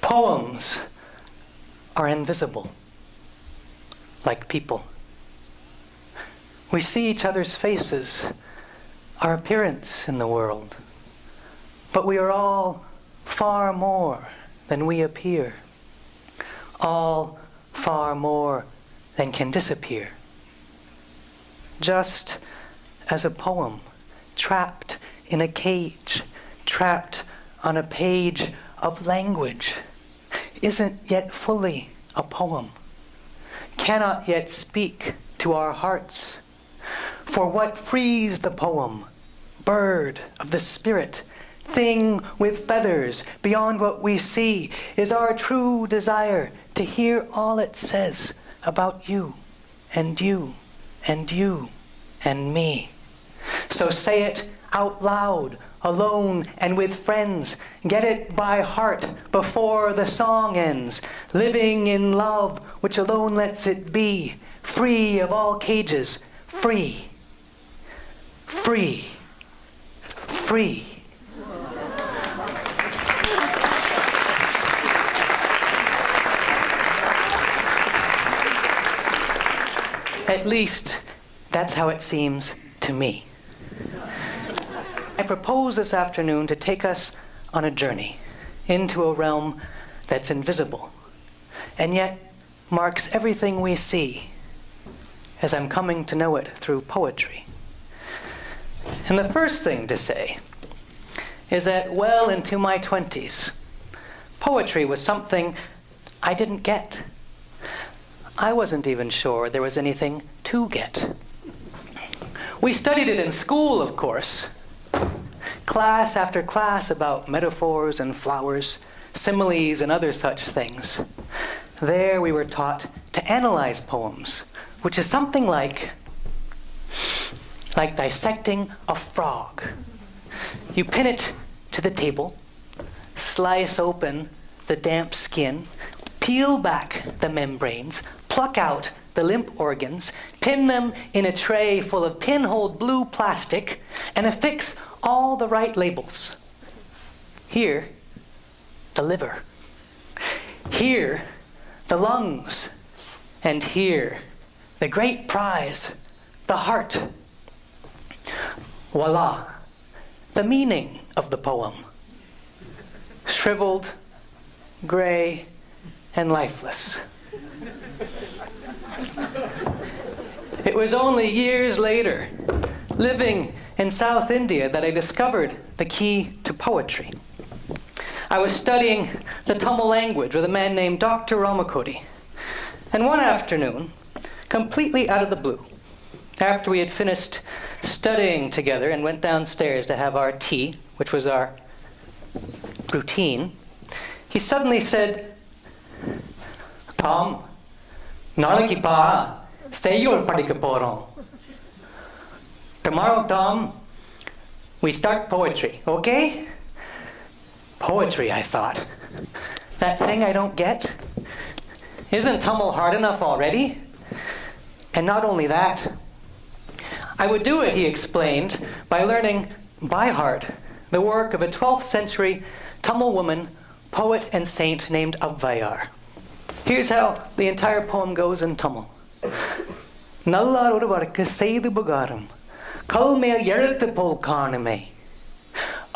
Poems are invisible, like people. We see each other's faces, our appearance in the world, but we are all far more than we appear, all far more than can disappear. Just as a poem trapped in a cage, trapped on a page of language, isn't yet fully a poem, cannot yet speak to our hearts. For what frees the poem, bird of the spirit, thing with feathers beyond what we see, is our true desire to hear all it says about you and you and you and me. So say it out loud, alone and with friends. Get it by heart before the song ends. Living in love, which alone lets it be. Free of all cages. Free. Free. Free. At least, that's how it seems to me. I propose this afternoon to take us on a journey into a realm that's invisible and yet marks everything we see as I'm coming to know it through poetry. And the first thing to say is that well into my 20s, poetry was something I didn't get. I wasn't even sure there was anything to get. We studied it in school, of course. Class after class about metaphors and flowers, similes and other such things. There we were taught to analyze poems, which is something like dissecting a frog. You pin it to the table, slice open the damp skin, peel back the membranes, pluck out the limp organs, pin them in a tray full of pinholed blue plastic, and affix all the right labels. Here, the liver. Here, the lungs. And here, the great prize, the heart. Voila, the meaning of the poem. Shriveled, gray, and lifeless. It was only years later, living in South India, that I discovered the key to poetry. I was studying the Tamil language with a man named Dr. Ramakoti. And one afternoon, completely out of the blue, after we had finished studying together and went downstairs to have our tea, which was our routine, he suddenly said, "Tom, நாளைக்கு பா செய்யுள் படிக்க போறோம். Tomorrow, Tom, we start poetry, okay?" Poetry, I thought. That thing I don't get? Isn't Tamil hard enough already? And not only that, I would do it, he explained, by learning by heart the work of a 12th century Tamil woman, poet and saint named Avvayar. Here's how the entire poem goes in Tamil. Nallarodu varku seidu bugaram, kalmel எழுத்து போல் காணுமே,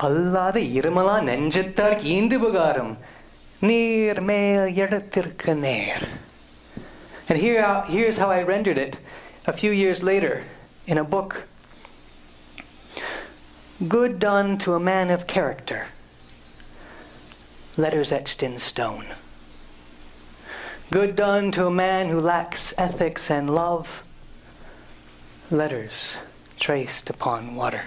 அல்லாத இருமலா நெஞ்சத்தார் ஈந்து புகாரம், நீர் மேல் எழுத்திற்கு நேர். And here's how I rendered it a few years later in a book. Good done to a man of character, letters etched in stone. Good done to a man who lacks ethics and love, letters traced upon water.